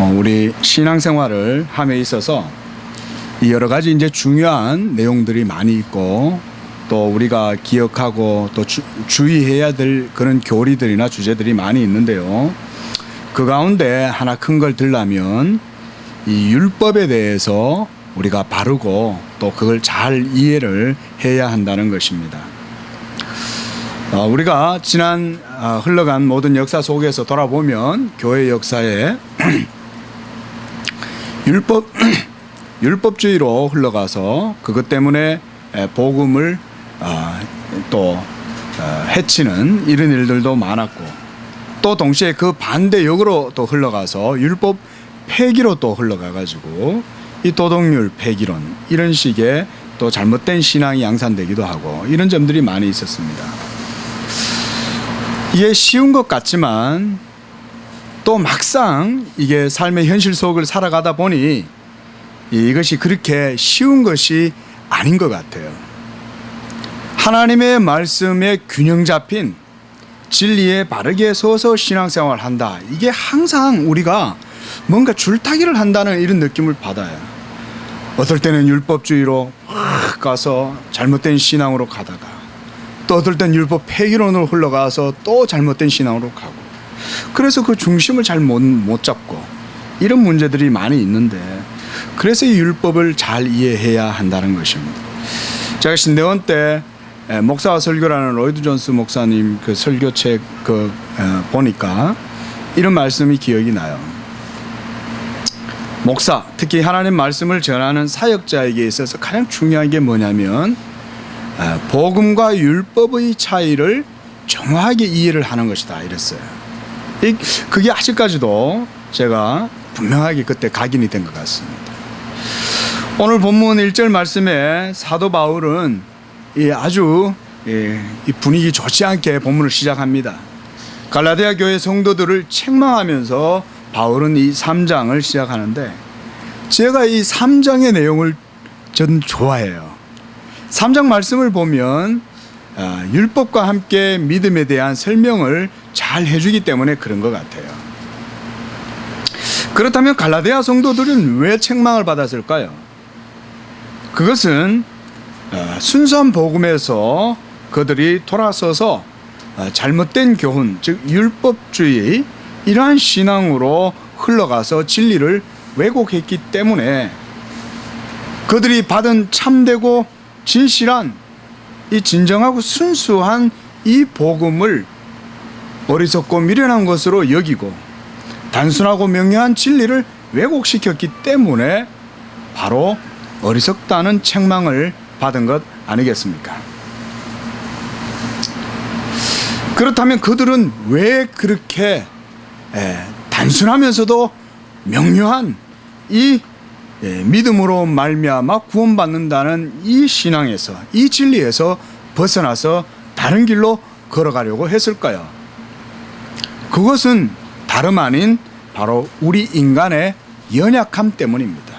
우리 신앙생활을 함에 있어서 여러 가지 이제 중요한 내용들이 많이 있고 또 우리가 기억하고 또 주의해야 될 그런 교리들이나 주제들이 많이 있는데요. 그 가운데 하나 큰 걸 들라면 이 율법에 대해서 우리가 바르고 또 그걸 잘 이해를 해야 한다는 것입니다. 우리가 지난 흘러간 모든 역사 속에서 돌아보면 교회 역사에 율법주의로 흘러가서 그것 때문에 복음을 또 해치는 이런 일들도 많았고 또 동시에 그 반대역으로 또 흘러가서 율법 폐기로 또 흘러가가지고 이 도덕률 폐기론 이런 식의 또 잘못된 신앙이 양산되기도 하고 이런 점들이 많이 있었습니다. 이게 쉬운 것 같지만 또 막상 이게 삶의 현실 속을 살아가다 보니 이것이 그렇게 쉬운 것이 아닌 것 같아요. 하나님의 말씀에 균형 잡힌 진리에 바르게 서서 신앙생활을 한다. 이게 항상 우리가 뭔가 줄타기를 한다는 이런 느낌을 받아요. 어떨 때는 율법주의로 가서 잘못된 신앙으로 가다가 또 어떨 때는 율법 폐기론으로 흘러가서 또 잘못된 신앙으로 가고 그래서 그 중심을 잘 못 잡고 이런 문제들이 많이 있는데 그래서 이 율법을 잘 이해해야 한다는 것입니다. 제가 신대원 때 목사와 설교라는 로이드 존스 목사님 그 설교책 보니까 이런 말씀이 기억이 나요. 목사, 특히 하나님 말씀을 전하는 사역자에게 있어서 가장 중요한 게 뭐냐면 복음과 율법의 차이를 정확하게 이해를 하는 것이다 이랬어요. 그게 아직까지도 제가 분명하게 그때 각인이 된 것 같습니다. 오늘 본문 1절 말씀에 사도 바울은 아주 분위기 좋지 않게 본문을 시작합니다. 갈라디아 교회 성도들을 책망하면서 바울은 이 3장을 시작하는데 제가 이 3장의 내용을 저는 좋아해요. 3장 말씀을 보면 율법과 함께 믿음에 대한 설명을 잘 해주기 때문에 그런 것 같아요. 그렇다면 갈라디아 성도들은 왜 책망을 받았을까요? 그것은 순수한 복음에서 그들이 돌아서서 잘못된 교훈, 즉 율법주의 이러한 신앙으로 흘러가서 진리를 왜곡했기 때문에 그들이 받은 참되고 진실한 이 진정하고 순수한 이 복음을 어리석고 미련한 것으로 여기고 단순하고 명료한 진리를 왜곡시켰기 때문에 바로 어리석다는 책망을 받은 것 아니겠습니까? 그렇다면 그들은 왜 그렇게 단순하면서도 명료한 이 믿음으로 말미암아 구원받는다는 이 신앙에서 이 진리에서 벗어나서 다른 길로 걸어가려고 했을까요? 그것은 다름 아닌 바로 우리 인간의 연약함 때문입니다.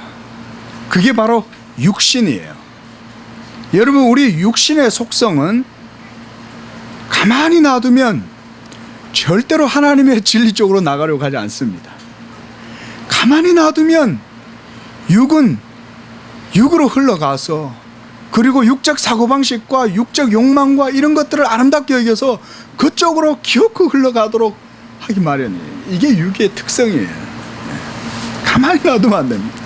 그게 바로 육신이에요. 여러분, 우리 육신의 속성은 가만히 놔두면 절대로 하나님의 진리 쪽으로 나가려고 하지 않습니다. 가만히 놔두면 육은 육으로 흘러가서 그리고 육적 사고방식과 육적 욕망과 이런 것들을 아름답게 여겨서 그쪽으로 기어코 흘러가도록 하기 마련이에요. 이게 육의 특성이에요. 가만히 놔두면 안 됩니다.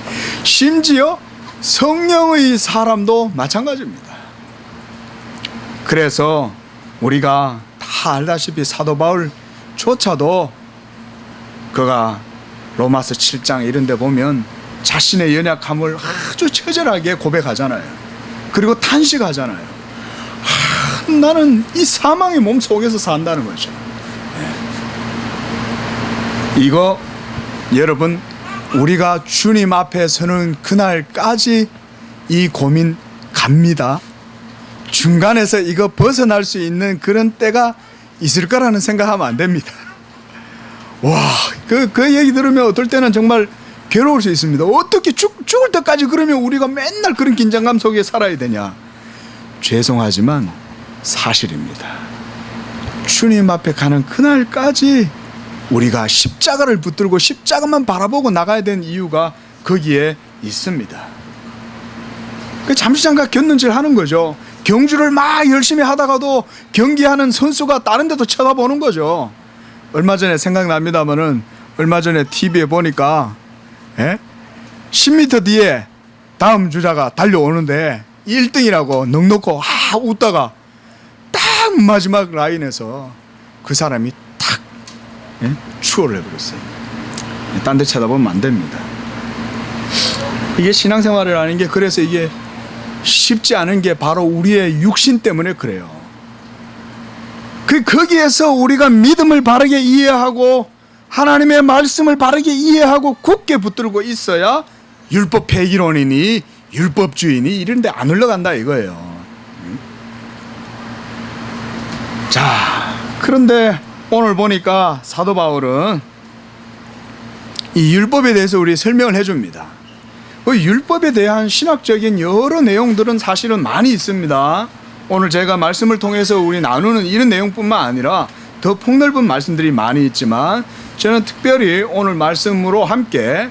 심지어 성령의 사람도 마찬가지입니다. 그래서 우리가 다 알다시피 사도 바울조차도 그가 로마서 7장 이런 데 보면 자신의 연약함을 아주 처절하게 고백하잖아요. 그리고 탄식하잖아요. 나는 이 사망의 몸 속에서 산다는 거죠. 이거 여러분, 우리가 주님 앞에 서는 그날까지 이 고민 갑니다. 중간에서 이거 벗어날 수 있는 그런 때가 있을 거라는 생각하면 안 됩니다. 와, 그 얘기 들으면 어떨 때는 정말 괴로울 수 있습니다. 어떻게 죽을 때까지 그러면 우리가 맨날 그런 긴장감 속에 살아야 되냐? 죄송하지만 사실입니다. 주님 앞에 가는 그날까지 우리가 십자가를 붙들고 십자가만 바라보고 나가야 되는 이유가 거기에 있습니다. 잠시 잠깐 곁눈질 하는 거죠. 경주를 막 열심히 하다가도 경기하는 선수가 다른 데도 쳐다보는 거죠. 얼마 전에 생각납니다마는 얼마 전에 TV에 보니까 10m 뒤에 다음 주자가 달려오는데 1등이라고 넋놓고 웃다가 딱 마지막 라인에서 그 사람이 탁 추월을 해버렸어요. 딴 데 쳐다보면 안 됩니다. 이게 신앙생활이라는 게 그래서 이게 쉽지 않은 게 바로 우리의 육신 때문에 그래요. 거기에서 우리가 믿음을 바르게 이해하고 하나님의 말씀을 바르게 이해하고 굳게 붙들고 있어야 율법 폐기론이니 율법주의니 이런 데 안 흘러간다 이거예요. 자, 그런데 오늘 보니까 사도 바울은 이 율법에 대해서 우리 설명을 해줍니다. 율법에 대한 신학적인 여러 내용들은 사실은 많이 있습니다. 오늘 제가 말씀을 통해서 우리 나누는 이런 내용뿐만 아니라 더 폭넓은 말씀들이 많이 있지만 저는 특별히 오늘 말씀으로 함께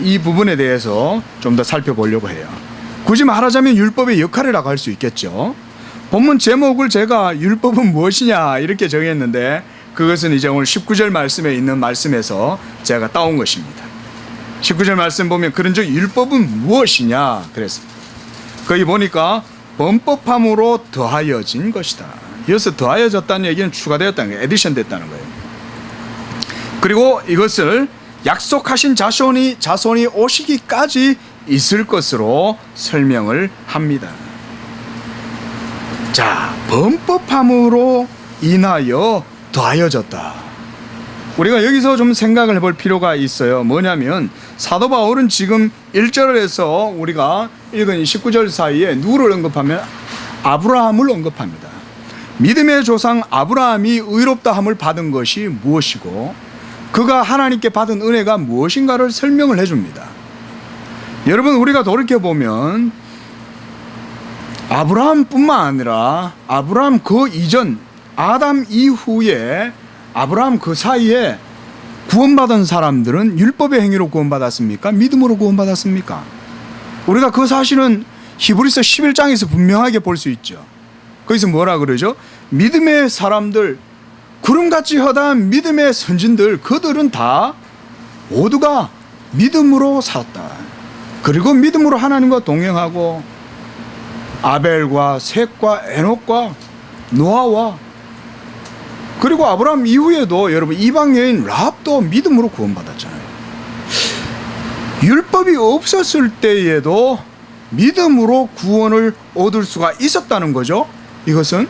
이 부분에 대해서 좀 더 살펴보려고 해요. 굳이 말하자면 율법의 역할이라고 할 수 있겠죠. 본문 제목을 제가 율법은 무엇이냐 이렇게 정했는데 그것은 이제 오늘 19절 말씀에 있는 말씀에서 제가 따온 것입니다. 19절 말씀 보면 그런즉 율법은 무엇이냐 그랬습니다. 거기 보니까 범법함으로 더하여진 것이다. 여기서 더하여졌다는 얘기는 추가되었다는 거예요. 에디션 됐다는 거예요. 그리고 이것을 약속하신 자손이 오시기까지 있을 것으로 설명을 합니다. 자, 범법함으로 인하여 더하여졌다. 우리가 여기서 좀 생각을 해볼 필요가 있어요. 뭐냐면 사도 바울은 지금 1절에서 우리가 읽은 19절 사이에 누구를 언급하면 아브라함을 언급합니다. 믿음의 조상 아브라함이 의롭다함을 받은 것이 무엇이고 그가 하나님께 받은 은혜가 무엇인가를 설명을 해줍니다. 여러분, 우리가 돌이켜보면 아브라함뿐만 아니라 아브라함 그 이전 아담 이후에 아브라함 그 사이에 구원받은 사람들은 율법의 행위로 구원받았습니까? 믿음으로 구원받았습니까? 우리가 그 사실은 히브리서 11장에서 분명하게 볼 수 있죠. 거기서 뭐라 그러죠? 믿음의 사람들, 구름같이 허다한 믿음의 선진들, 그들은 다 모두가 믿음으로 살았다. 그리고 믿음으로 하나님과 동행하고 아벨과 셋과 에녹과 노아와 그리고 아브라함 이후에도 여러분 이방 여인 라합도 믿음으로 구원받았잖아요. 율법이 없었을 때에도 믿음으로 구원을 얻을 수가 있었다는 거죠. 이것은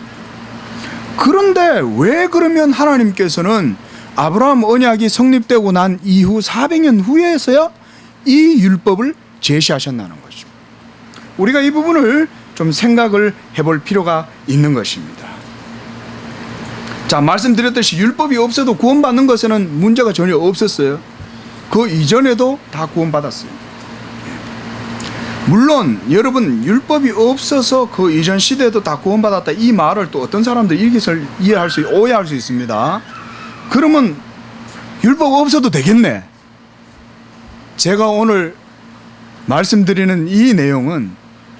그런데 왜 그러면 하나님께서는 아브라함 언약이 성립되고 난 이후 400년 후에서야 이 율법을 제시하셨다는 것입니다. 우리가 이 부분을 좀 생각을 해볼 필요가 있는 것입니다. 자, 말씀드렸듯이 율법이 없어도 구원받는 것에는 문제가 전혀 없었어요. 그 이전에도 다 구원받았어요. 물론 여러분 율법이 없어서 그 이전 시대에도 다 구원받았다 이 말을 또 어떤 사람들 오해할 수 있습니다. 그러면 율법 없어도 되겠네. 제가 오늘 말씀드리는 이 내용은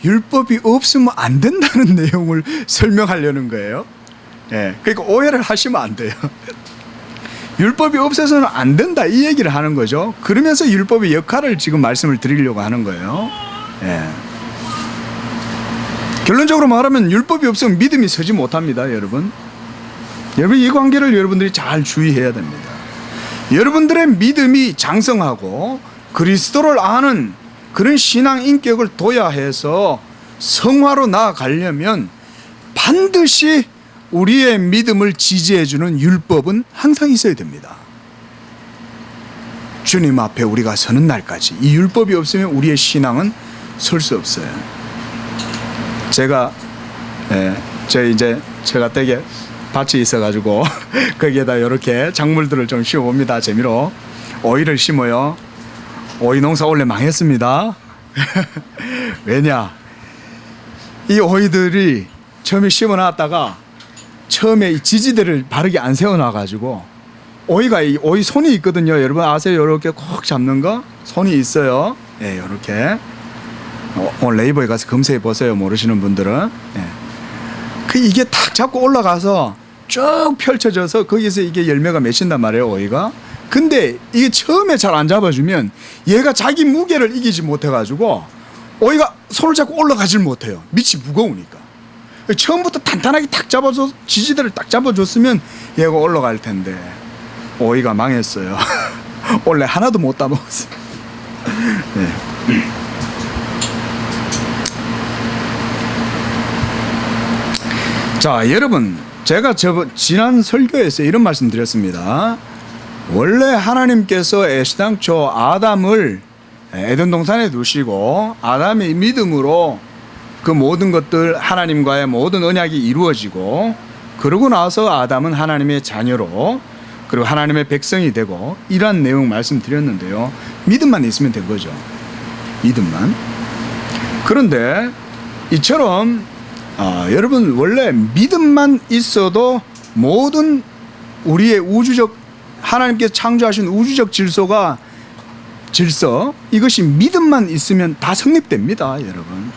율법이 없으면 안 된다는 내용을 설명하려는 거예요. 그러니까 오해를 하시면 안 돼요. 율법이 없어서는 안 된다 이 얘기를 하는 거죠. 그러면서 율법의 역할을 지금 말씀을 드리려고 하는 거예요. 결론적으로 말하면 율법이 없으면 믿음이 서지 못합니다. 여러분 이 관계를 여러분들이 잘 주의해야 됩니다. 여러분들의 믿음이 장성하고 그리스도를 아는 그런 신앙 인격을 둬야 해서 성화로 나아가려면 반드시 우리의 믿음을 지지해주는 율법은 항상 있어야 됩니다. 주님 앞에 우리가 서는 날까지 이 율법이 없으면 우리의 신앙은 설 수 없어요. 제가 제가 댁에 밭이 있어가지고 거기에다 이렇게 작물들을 좀 심어봅니다. 재미로 오이를 심어요. 오이 농사 원래 망했습니다. 왜냐? 이 오이들이 처음에 심어놨다가 처음에 이 지지대를 바르게 안 세워놔가지고 오이가 오이 손이 있거든요. 여러분 아세요? 이렇게 콕 잡는 거 손이 있어요. 예, 이렇게 오늘 네이버에 가서 검색해 보세요. 모르시는 분들은. 예. 그 이게 탁 잡고 올라가서 쭉 펼쳐져서 거기서 이게 열매가 맺힌단 말이에요. 오이가. 근데 이게 처음에 잘 안 잡아주면 얘가 자기 무게를 이기지 못해가지고 오이가 손을 잡고 올라가질 못해요. 밑이 무거우니까. 처음부터 탄탄하게 탁 잡아줘 지지대를 딱 잡아줬으면 얘가 올라갈 텐데 오이가 망했어요. 원래 하나도 못 따먹었어요. 네. 자, 여러분, 제가 지난 설교에서 이런 말씀 드렸습니다. 원래 하나님께서 애시당초 아담을 에덴 동산에 두시고 아담의 믿음으로 그 모든 것들 하나님과의 모든 언약이 이루어지고 그러고 나서 아담은 하나님의 자녀로 그리고 하나님의 백성이 되고 이런 내용 말씀드렸는데요. 믿음만 있으면 된 거죠. 믿음만. 그런데 이처럼 여러분 원래 믿음만 있어도 모든 우리의 우주적 하나님께서 창조하신 우주적 질서 이것이 믿음만 있으면 다 성립됩니다. 여러분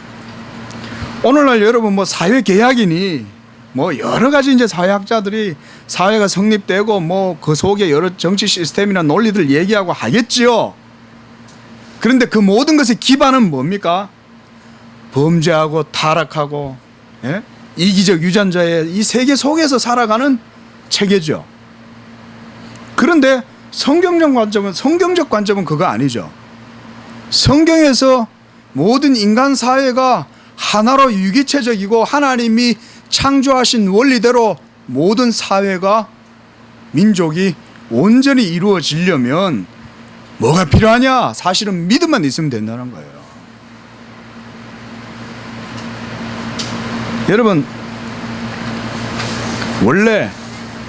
오늘날 여러분 뭐 사회계약이니 뭐 여러 가지 이제 사회학자들이 사회가 성립되고 뭐 그 속에 여러 정치 시스템이나 논리들 얘기하고 하겠지요. 그런데 그 모든 것의 기반은 뭡니까? 범죄하고 타락하고 예? 이기적 유전자의 이 세계 속에서 살아가는 체계죠. 그런데 성경적 관점은 그거 아니죠. 성경에서 모든 인간 사회가 하나로 유기체적이고 하나님이 창조하신 원리대로 모든 사회가 민족이 온전히 이루어지려면 뭐가 필요하냐? 사실은 믿음만 있으면 된다는 거예요. 여러분 원래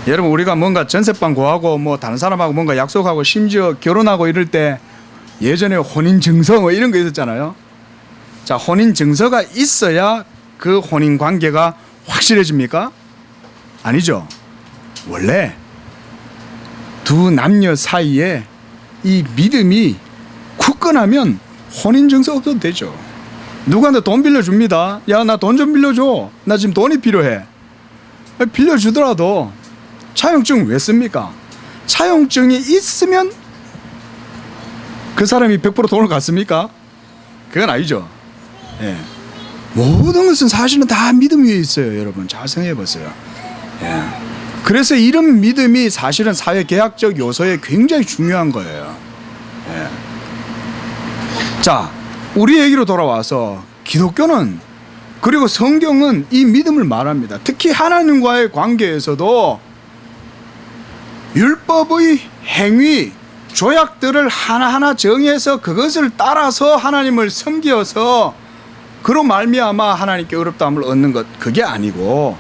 여러분 우리가 뭔가 전세방 구하고 뭐 다른 사람하고 뭔가 약속하고 심지어 결혼하고 이럴 때 예전에 혼인증서 뭐 이런 거 있었잖아요. 자, 혼인증서가 있어야 그 혼인관계가 확실해집니까? 아니죠. 원래 두 남녀 사이에 이 믿음이 굳건하면 혼인증서 없어도 되죠. 누구한테 돈 빌려줍니다. 야, 나 돈 좀 빌려줘. 나 지금 돈이 필요해. 빌려주더라도 차용증 왜 씁니까? 차용증이 있으면 그 사람이 100% 돈을 갖습니까? 그건 아니죠. 예. 모든 것은 사실은 다 믿음 위에 있어요. 여러분 잘 생각해 보세요. 예. 그래서 이런 믿음이 사실은 사회계약적 요소에 굉장히 중요한 거예요. 예. 자, 우리 얘기로 돌아와서 기독교는 그리고 성경은 이 믿음을 말합니다. 특히 하나님과의 관계에서도 율법의 행위, 조약들을 하나하나 정해서 그것을 따라서 하나님을 섬기어서 그로 말미암아 하나님께 의롭다함을 얻는 것, 그게 아니고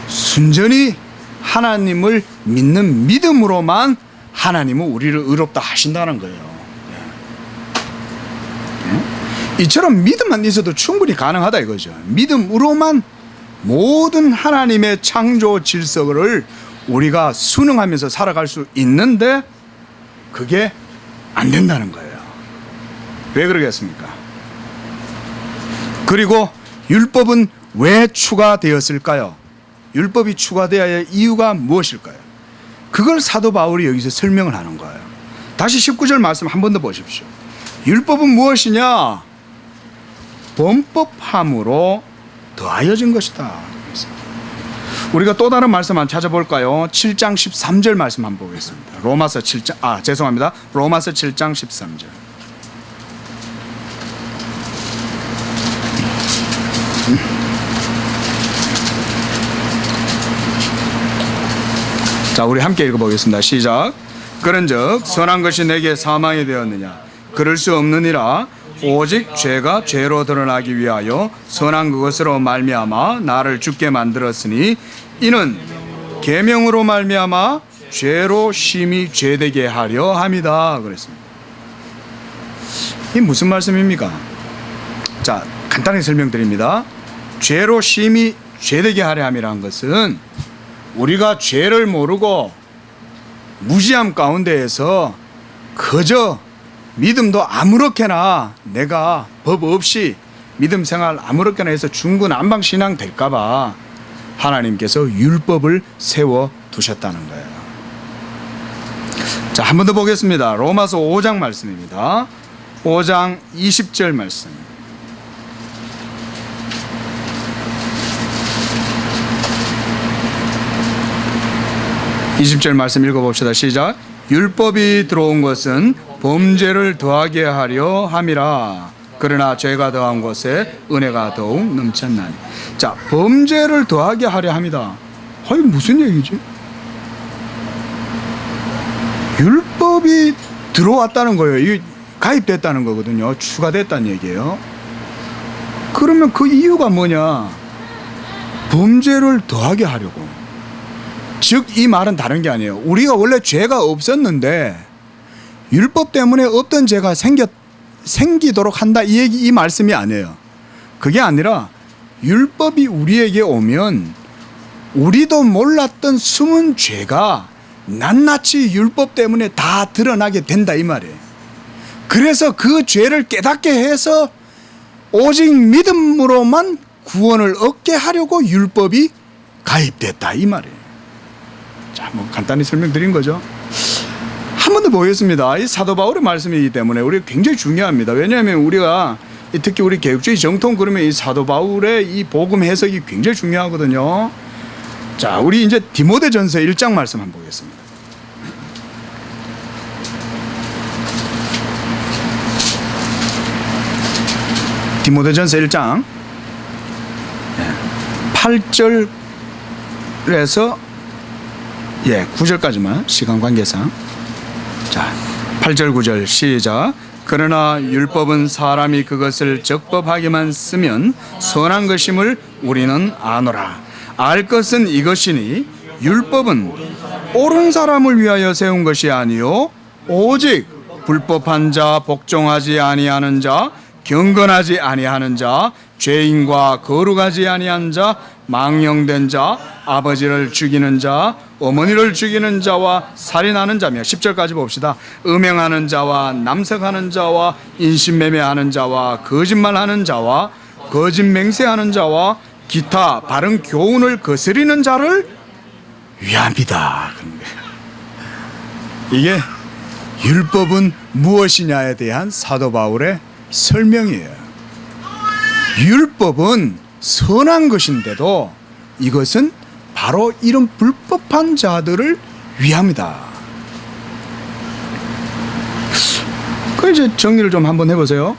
순전히 하나님을 믿는 믿음으로만 하나님은 우리를 의롭다 하신다는 거예요. 이처럼 믿음만 있어도 충분히 가능하다 이거죠. 믿음으로만 모든 하나님의 창조 질서를 우리가 순응하면서 살아갈 수 있는데 그게 안 된다는 거예요. 왜 그러겠습니까? 그리고 율법은 왜 추가되었을까요? 율법이 추가되어야 할 이유가 무엇일까요? 그걸 사도 바울이 여기서 설명을 하는 거예요. 다시 19절 말씀 한 번 더 보십시오. 율법은 무엇이냐? 범법함으로 더하여진 것이다. 우리가 또 다른 말씀 한번 찾아볼까요? 7장 13절 말씀 한번 보겠습니다. 로마서 7장 로마서 7장 13절. 자, 우리 함께 읽어보겠습니다. 시작. 그런즉 선한 것이 내게 사망이 되었느냐? 그럴 수 없느니라. 오직 죄가 죄로 드러나기 위하여 선한 그것으로 말미암아 나를 죽게 만들었으니 이는 계명으로 말미암아 죄로 심히 죄되게 하려 함이다. 그랬습니다. 이게 무슨 말씀입니까? 자, 간단히 설명드립니다. 죄로 심히 죄되게 하려 함이라는 것은 우리가 죄를 모르고 무지함 가운데에서 그저 믿음도 아무렇게나 내가 법 없이 믿음 생활 아무렇게나 해서 중구난방신앙 될까봐 하나님께서 율법을 세워 두셨다는 거예요. 자, 한 번 더 보겠습니다. 로마서 5장 말씀입니다. 5장 20절 말씀. (20절) 말씀 읽어봅시다. 시작. 율법이 들어온 것은 범죄를 더하게 하려 함이라. 그러나 죄가 더한 곳에 은혜가 더욱 넘쳤나니. 자, 범죄를 더하게 하려 합니다. 이게 무슨 얘기지? 율법이 들어왔다는 거예요. 이게 가입됐다는 거거든요. 추가됐다는 얘기예요. 그러면 그 이유가 뭐냐? 범죄를 더하게 하려고. 즉 이 말은 다른 게 아니에요. 우리가 원래 죄가 없었는데 율법 때문에 없던 죄가 생기도록 한다, 이 말씀이 아니에요. 그게 아니라 율법이 우리에게 오면 우리도 몰랐던 숨은 죄가 낱낱이 율법 때문에 다 드러나게 된다, 이 말이에요. 그래서 그 죄를 깨닫게 해서 오직 믿음으로만 구원을 얻게 하려고 율법이 가입됐다, 이 말이에요. 자, 간단히 설명드린 거죠. 한 번 더 보겠습니다. 이 사도 바울의 말씀이기 때문에 우리 굉장히 중요합니다. 왜냐하면 우리가 특히 우리 개혁주의 정통, 그러면 이 사도 바울의 이 복음 해석이 굉장히 중요하거든요. 자, 우리 이제 디모데전서 1장 말씀 한번 보겠습니다. 디모데전서 1장 8절에서 9절까지만 시간 관계상. 자, 8절 9절 시작. 그러나 율법은 사람이 그것을 적법하게만 쓰면 선한 것임을 우리는 아노라. 알 것은 이것이니 율법은 옳은 사람을 위하여 세운 것이 아니요 오직 불법한 자, 복종하지 아니하는 자, 경건하지 아니하는 자, 죄인과 거룩하지 아니한 자, 망령된 자, 아버지를 죽이는 자, 어머니를 죽이는 자와 살인하는 자며. 10절까지 봅시다. 음행하는 자와 남색하는 자와 인신매매하는 자와 거짓말하는 자와 거짓 맹세하는 자와 기타 바른 교훈을 거스리는 자를 위함이다. 이게 율법은 무엇이냐에 대한 사도 바울의 설명이에요. 율법은 선한 것인데도 이것은 바로 이런 불법한 자들을 위함이다. 그 이제 정리를 좀 한번 해보세요.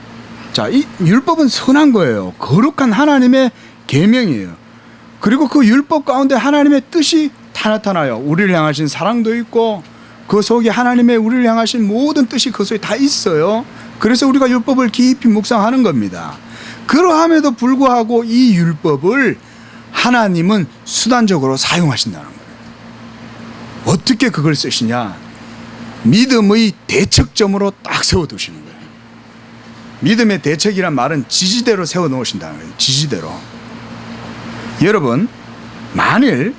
자, 이 율법은 선한 거예요. 거룩한 하나님의 계명이에요. 그리고 그 율법 가운데 하나님의 뜻이 다 나타나요. 우리를 향하신 사랑도 있고 그 속에 하나님의 우리를 향하신 모든 뜻이 그 속에 다 있어요. 그래서 우리가 율법을 깊이 묵상하는 겁니다. 그러함에도 불구하고 이 율법을 하나님은 수단적으로 사용하신다는 거예요. 어떻게 그걸 쓰시냐? 믿음의 대척점으로 딱 세워두시는 거예요. 믿음의 대척이란 말은 지지대로 세워놓으신다는 거예요. 지지대로. 여러분, 만일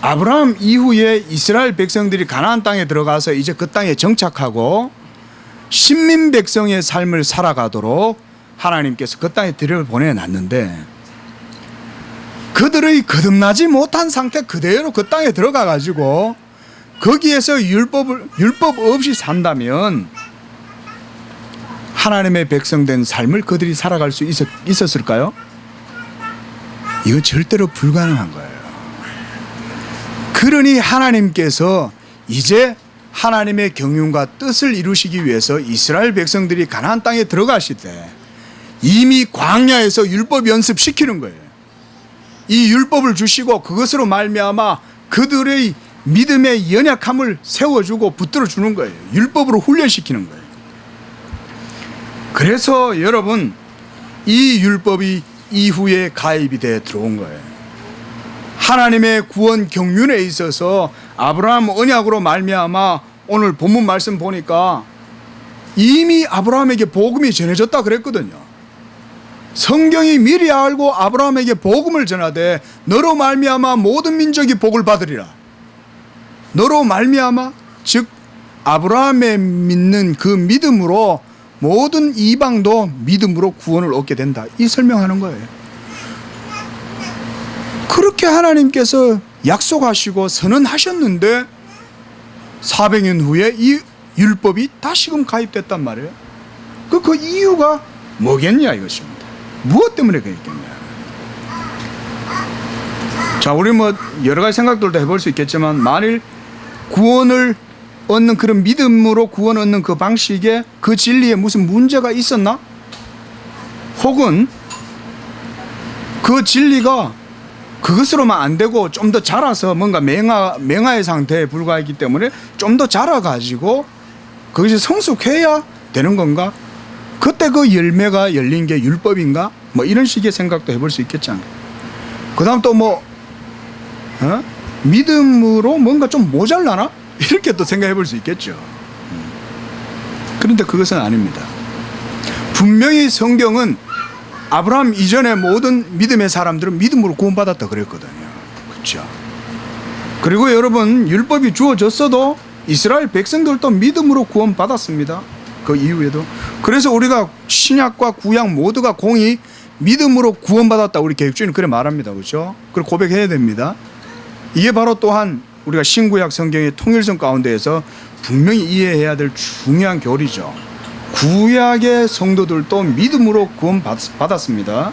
아브라함 이후에 이스라엘 백성들이 가나안 땅에 들어가서 이제 그 땅에 정착하고 신민 백성의 삶을 살아가도록 하나님께서 그 땅에 들여보내놨는데 그들의 거듭나지 못한 상태 그대로 그 땅에 들어가 가지고 거기에서 율법 없이 산다면 하나님의 백성된 삶을 그들이 살아갈 수 있었을까요? 이거 절대로 불가능한 거예요. 그러니 하나님께서 이제 하나님의 경륜과 뜻을 이루시기 위해서 이스라엘 백성들이 가나안 땅에 들어가실 때 이미 광야에서 율법 연습시키는 거예요. 이 율법을 주시고 그것으로 말미암아 그들의 믿음의 연약함을 세워주고 붙들어 주는 거예요. 율법으로 훈련시키는 거예요. 그래서 여러분, 이 율법이 이후에 가입이 돼 들어온 거예요. 하나님의 구원 경륜에 있어서 아브라함 언약으로 말미암아 오늘 본문 말씀 보니까 이미 아브라함에게 복음이 전해졌다 그랬거든요. 성경이 미리 알고 아브라함에게 복음을 전하되 너로 말미암아 모든 민족이 복을 받으리라. 너로 말미암아 즉 아브라함의 믿는 그 믿음으로 모든 이방도 믿음으로 구원을 얻게 된다, 이 설명하는 거예요. 그렇게 하나님께서 약속하시고 선언하셨는데 400년 후에 이 율법이 다시금 가입됐단 말이에요. 그 이유가 뭐겠냐 이것입니다. 무엇 때문에 그랬겠냐. 자, 우리 뭐 여러 가지 생각들도 해볼 수 있겠지만, 만일 구원을 얻는 그런 믿음으로 구원 얻는 그 방식에, 그 진리에 무슨 문제가 있었나? 혹은 그 진리가 그것으로만 안 되고 좀 더 자라서 뭔가 맹아의 상태에 불과했기 때문에 좀 더 자라가지고 그것이 성숙해야 되는 건가? 그때 그 열매가 열린 게 율법인가? 뭐 이런 식의 생각도 해볼 수 있겠잖아요. 그 다음 또 뭐 믿음으로 뭔가 좀 모자라나? 이렇게 또 생각해 볼 수 있겠죠. 그런데 그것은 아닙니다. 분명히 성경은 아브라함 이전의 모든 믿음의 사람들은 믿음으로 구원받았다 그랬거든요. 그렇죠. 그리고 여러분, 율법이 주어졌어도 이스라엘 백성들도 믿음으로 구원받았습니다. 그 이후에도. 그래서 우리가 신약과 구약 모두가 공이 믿음으로 구원받았다, 우리 개혁주의는 그래 말합니다. 그렇죠. 그걸 고백해야 됩니다. 이게 바로 또한 우리가 신구약 성경의 통일성 가운데에서 분명히 이해해야 될 중요한 교리죠. 구약의 성도들도 믿음으로 구원받았습니다.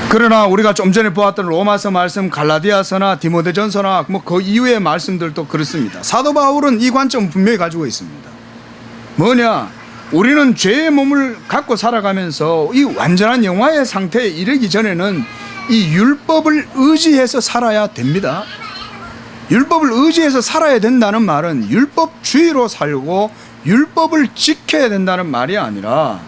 그러나 우리가 좀 전에 보았던 로마서 말씀, 갈라디아서나 디모데전서나 뭐 그 이후의 말씀들도 그렇습니다. 사도 바울은 이 관점을 분명히 가지고 있습니다. 뭐냐? 우리는 죄의 몸을 갖고 살아가면서 이 완전한 영화의 상태에 이르기 전에는 이 율법을 의지해서 살아야 됩니다. 율법을 의지해서 살아야 된다는 말은 율법주의로 살고 율법을 지켜야 된다는 말이 아니라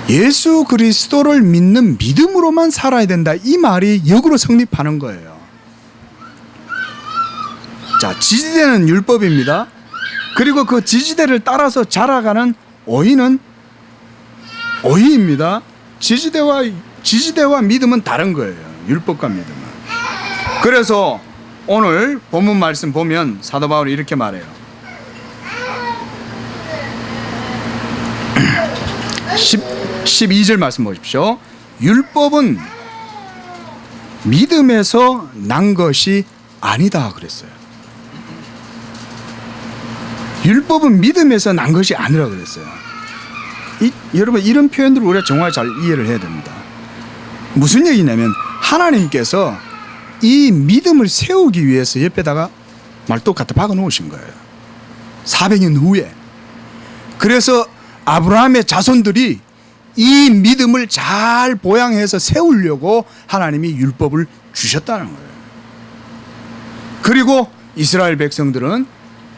예수 그리스도를 믿는 믿음으로만 살아야 된다, 이 말이 역으로 성립하는 거예요. 자, 지지대는 율법입니다. 그리고 그 지지대를 따라서 자라가는 오이는 오이입니다. 지지대와 믿음은 다른 거예요. 율법과 믿음은. 그래서 오늘 본문 말씀 보면 사도 바울이 이렇게 말해요. 12절 말씀 보십시오. 율법은 믿음에서 난 것이 아니다 그랬어요. 율법은 믿음에서 난 것이 아니라 그랬어요. 여러분, 이런 표현들을 우리가 정말 잘 이해를 해야 됩니다. 무슨 얘기냐면 하나님께서 이 믿음을 세우기 위해서 옆에다가 말뚝 갖다 박아 놓으신 거예요. 400년 후에. 그래서 아브라함의 자손들이 이 믿음을 잘 보양해서 세우려고 하나님이 율법을 주셨다는 거예요. 그리고 이스라엘 백성들은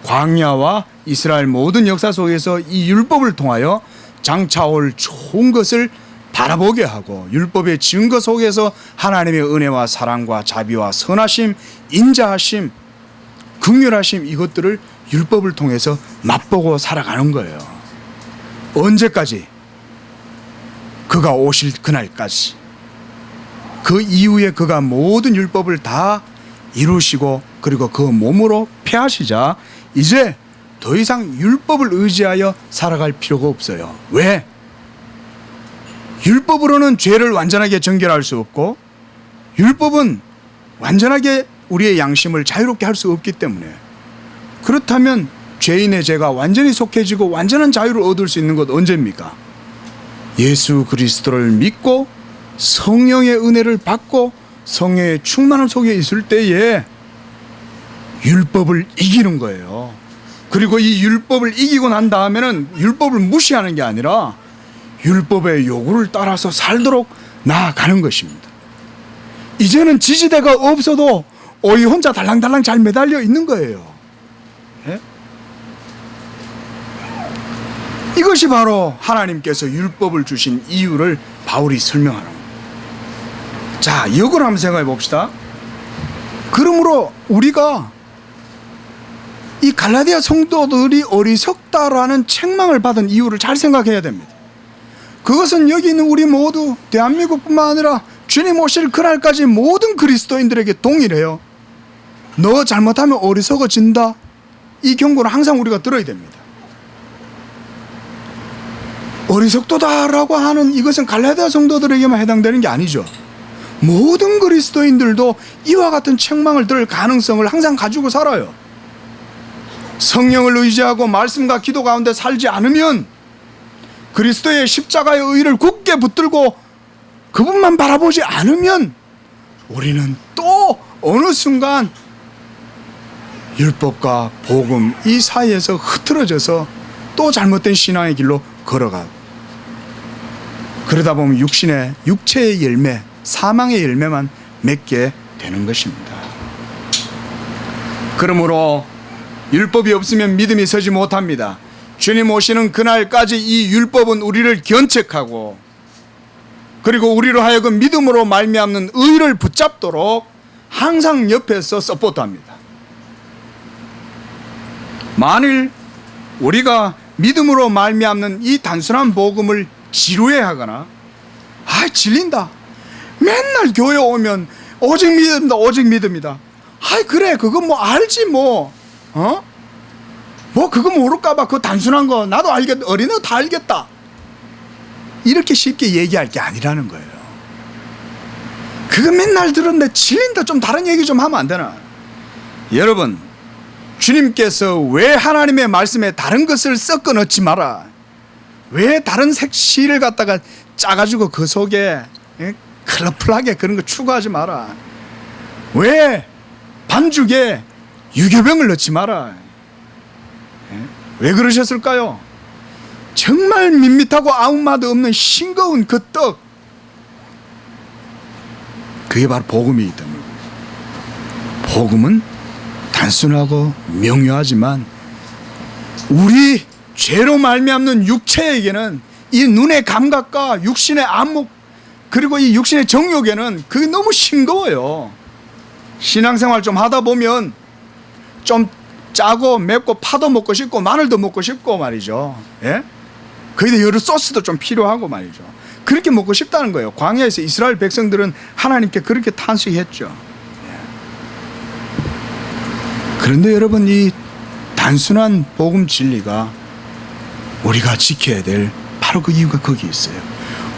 광야와 이스라엘 모든 역사 속에서 이 율법을 통하여 장차올 좋은 것을 바라보게 하고 율법의 증거 속에서 하나님의 은혜와 사랑과 자비와 선하심, 인자하심, 긍휼하심, 이것들을 율법을 통해서 맛보고 살아가는 거예요. 언제까지? 그가 오실 그날까지. 그 이후에 그가 모든 율법을 다 이루시고 그리고 그 몸으로 패하시자 이제 더 이상 율법을 의지하여 살아갈 필요가 없어요. 왜? 율법으로는 죄를 완전하게 정결할 수 없고 율법은 완전하게 우리의 양심을 자유롭게 할 수 없기 때문에, 그렇다면 죄인의 죄가 완전히 속해지고 완전한 자유를 얻을 수 있는 것 언제입니까? 예수 그리스도를 믿고 성령의 은혜를 받고 성령의 충만함 속에 있을 때에 율법을 이기는 거예요. 그리고 이 율법을 이기고 난 다음에는 율법을 무시하는 게 아니라 율법의 요구를 따라서 살도록 나아가는 것입니다. 이제는 지지대가 없어도 오이 혼자 달랑달랑 잘 매달려 있는 거예요. 예? 이것이 바로 하나님께서 율법을 주신 이유를 바울이 설명하는 겁니다. 자, 역으로 한번 생각해 봅시다. 그러므로 우리가 이 갈라디아 성도들이 어리석다라는 책망을 받은 이유를 잘 생각해야 됩니다. 그것은 여기 있는 우리 모두, 대한민국뿐만 아니라 주님 오실 그날까지 모든 그리스도인들에게 동일해요. 너 잘못하면 어리석어진다. 이 경고는 항상 우리가 들어야 됩니다. 어리석도다라고 하는 이것은 갈라디아 성도들에게만 해당되는 게 아니죠. 모든 그리스도인들도 이와 같은 책망을 들을 가능성을 항상 가지고 살아요. 성령을 의지하고 말씀과 기도 가운데 살지 않으면, 그리스도의 십자가의 의를 굳게 붙들고 그분만 바라보지 않으면 우리는 또 어느 순간 율법과 복음 이 사이에서 흐트러져서 또 잘못된 신앙의 길로 걸어가. 그러다 보면 육체의 열매, 사망의 열매만 맺게 되는 것입니다. 그러므로 율법이 없으면 믿음이 서지 못합니다. 주님 오시는 그날까지 이 율법은 우리를 견책하고, 그리고 우리로 하여금 믿음으로 말미암는 의를 붙잡도록 항상 옆에서 서포트합니다. 만일 우리가 믿음으로 말미암는 이 단순한 복음을 지루해하거나, 질린다, 맨날 교회 오면 오직 믿음이다, 오직 믿음이다, 그래 그거 뭐 알지 뭐 그거 모를까봐 그 단순한 거 나도 알겠다, 어린애도 다 알겠다, 이렇게 쉽게 얘기할 게 아니라는 거예요. 그거 맨날 들었는데 질린다, 좀 다른 얘기 좀 하면 안 되나? 여러분, 주님께서 왜 하나님의 말씀에 다른 것을 섞어 넣지 마라, 왜 다른 색시를 갖다가 짜가지고 그 속에 컬러풀하게 그런 거 추가하지 마라, 왜 반죽에 유교병을 넣지 마라, 왜 그러셨을까요? 정말 밋밋하고 아무 맛 없는 싱거운 그 떡, 그게 바로 복음이기 때문에. 복음은 단순하고 명료하지만 우리 죄로 말미암는 육체에게는, 이 눈의 감각과 육신의 안목, 그리고 이 육신의 정욕에는 그게 너무 싱거워요. 신앙생활 좀 하다 보면 좀 짜고 맵고 파도 먹고 싶고 마늘도 먹고 싶고 말이죠. 예? 거기다 여러 소스도 좀 필요하고 말이죠. 그렇게 먹고 싶다는 거예요. 광야에서 이스라엘 백성들은 하나님께 그렇게 탄식했죠. 그런데 여러분, 이 단순한 복음 진리가 우리가 지켜야 될 바로 그 이유가 거기 있어요.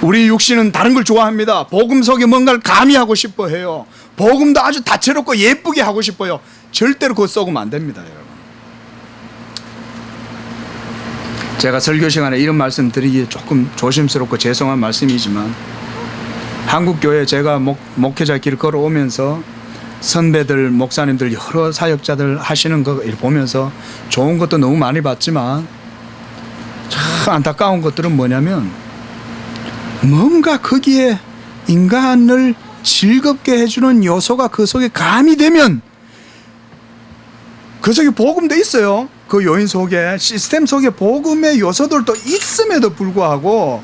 우리 육신은 다른 걸 좋아합니다. 복음 속에 뭔가를 가미하고 싶어 해요. 복음도 아주 다채롭고 예쁘게 하고 싶어요. 절대로 그거 썩으면 안 됩니다, 여러분. 제가 설교 시간에 이런 말씀 드리기 조금 조심스럽고 죄송한 말씀이지만, 한국교회 제가 목회자 길 걸어오면서 선배들, 목사님들, 여러 사역자들 하시는 거 보면서 좋은 것도 너무 많이 봤지만 참 안타까운 것들은 뭐냐면, 뭔가 거기에 인간을 즐겁게 해주는 요소가 그 속에 가미되면, 그 속에 복음도 있어요. 그 요인 속에, 시스템 속에 복음의 요소들도 있음에도 불구하고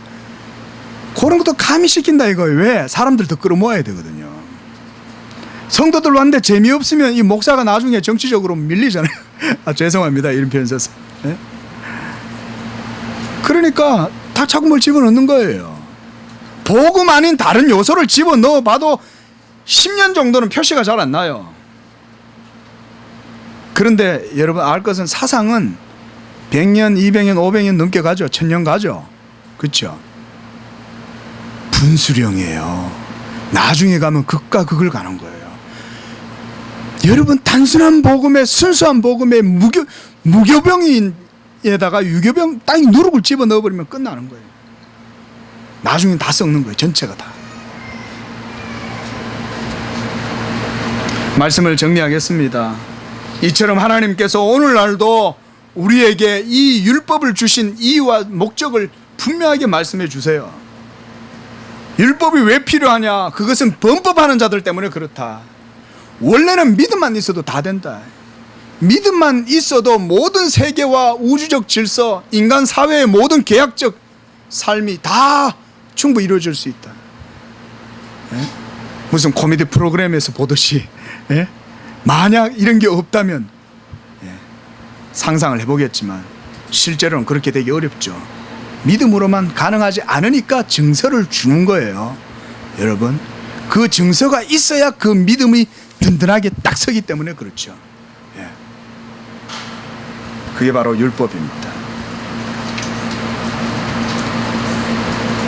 그런 것도 가미시킨다 이거예요. 왜? 사람들 더 끌어모아야 되거든요. 성도들 왔는데 재미없으면 이 목사가 나중에 정치적으로 밀리잖아요. 죄송합니다, 이런 표현 써서. 네? 그러니까 다 자꾸 뭘 집어넣는 거예요. 복음 아닌 다른 요소를 집어넣어 봐도 10년 정도는 표시가 잘 안 나요. 그런데 여러분 알 것은, 사상은 100년, 200년, 500년 넘게 가죠. 1000년 가죠. 그렇죠? 분수령이에요. 나중에 가면 극과 극을 가는 거예요. 여러분, 단순한 복음에, 순수한 복음에 무교병에다가 유교병 딱 누룩을 집어넣어버리면 끝나는 거예요. 나중에 다 썩는 거예요. 전체가 다. 말씀을 정리하겠습니다. 이처럼 하나님께서 오늘날도 우리에게 이 율법을 주신 이유와 목적을 분명하게 말씀해 주세요. 율법이 왜 필요하냐? 그것은 범법하는 자들 때문에 그렇다. 원래는 믿음만 있어도 다 된다. 믿음만 있어도 모든 세계와 우주적 질서, 인간 사회의 모든 계약적 삶이 다 충분히 이루어질 수 있다. 예? 무슨 코미디 프로그램에서 보듯이, 예? 만약 이런 게 없다면, 예, 상상을 해보겠지만 실제로는 그렇게 되기 어렵죠. 믿음으로만 가능하지 않으니까 증서를 주는 거예요. 여러분, 그 증서가 있어야 그 믿음이 든든하게 딱 서기 때문에 그렇죠. 예. 그게 바로 율법입니다.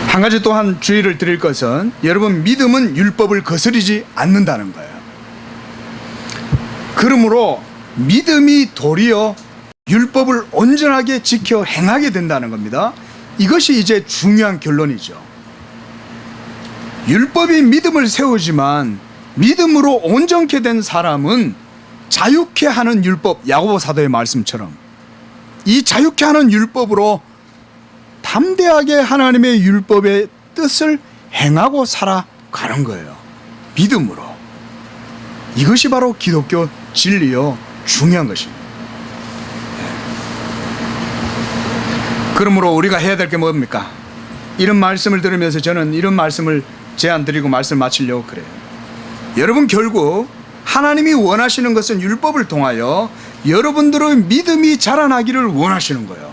한 가지 또한 주의를 드릴 것은 여러분, 믿음은 율법을 거스르지 않는다는 거예요. 그러므로 믿음이 도리어 율법을 온전하게 지켜 행하게 된다는 겁니다. 이것이 이제 중요한 결론이죠. 율법이 믿음을 세우지만 믿음으로 온전케 된 사람은 자유케 하는 율법, 야고보 사도의 말씀처럼 이 자유케 하는 율법으로 담대하게 하나님의 율법의 뜻을 행하고 살아가는 거예요. 믿음으로. 이것이 바로 기독교 진리요 중요한 것입니다. 그러므로 우리가 해야 될 게 뭡니까? 이런 말씀을 들으면서 저는 이런 말씀을 제안 드리고 말씀 마치려고 그래요. 여러분, 결국 하나님이 원하시는 것은 율법을 통하여 여러분들의 믿음이 자라나기를 원하시는 거예요.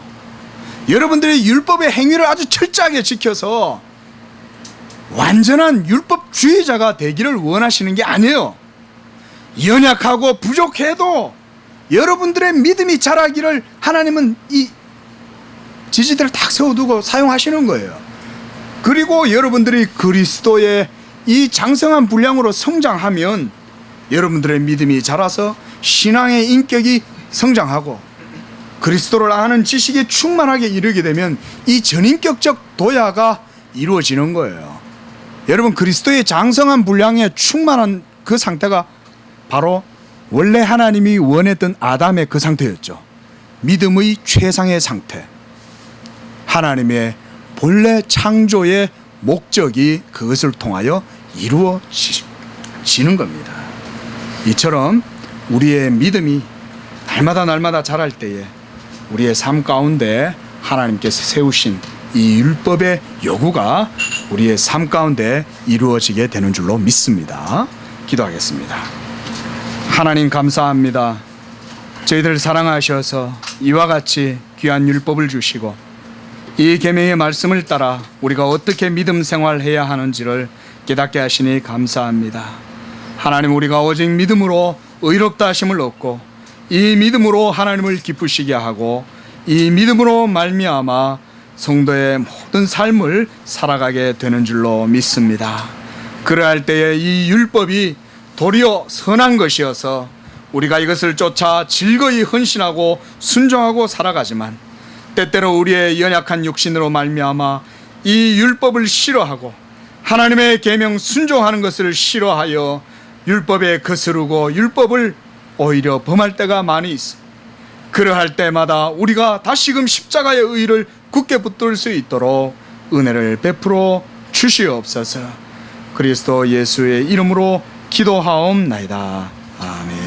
여러분들이 율법의 행위를 아주 철저하게 지켜서 완전한 율법주의자가 되기를 원하시는 게 아니에요. 연약하고 부족해도 여러분들의 믿음이 자라기를 하나님은 이 지지대를 딱 세워두고 사용하시는 거예요. 그리고 여러분들이 그리스도의 이 장성한 분량으로 성장하면 여러분들의 믿음이 자라서 신앙의 인격이 성장하고 그리스도를 아는 지식이 충만하게 이르게 되면 이 전인격적 도야가 이루어지는 거예요. 여러분, 그리스도의 장성한 분량에 충만한 그 상태가 바로 원래 하나님이 원했던 아담의 그 상태였죠. 믿음의 최상의 상태. 하나님의 본래 창조의 목적이 그것을 통하여 이루어지는 겁니다. 이처럼 우리의 믿음이 날마다 자랄 때에 우리의 삶 가운데 하나님께서 세우신 이 율법의 요구가 우리의 삶 가운데 이루어지게 되는 줄로 믿습니다. 기도하겠습니다. 하나님, 감사합니다. 저희들 사랑하셔서 이와 같이 귀한 율법을 주시고 이 계명의 말씀을 따라 우리가 어떻게 믿음 생활해야 하는지를 깨닫게 하시니 감사합니다. 하나님, 우리가 오직 믿음으로 의롭다 하심을 얻고 이 믿음으로 하나님을 기쁘시게 하고 이 믿음으로 말미암아 성도의 모든 삶을 살아가게 되는 줄로 믿습니다. 그러할 때에 이 율법이 도리어 선한 것이어서 우리가 이것을 쫓아 즐거이 헌신하고 순종하고 살아가지만 때때로 우리의 연약한 육신으로 말미암아 이 율법을 싫어하고 하나님의 계명 순종하는 것을 싫어하여 율법에 거스르고 율법을 오히려 범할 때가 많이 있습니다. 그러할 때마다 우리가 다시금 십자가의 의를 굳게 붙들 수 있도록 은혜를 베풀어 주시옵소서. 그리스도 예수의 이름으로 기도하옵나이다. 아멘.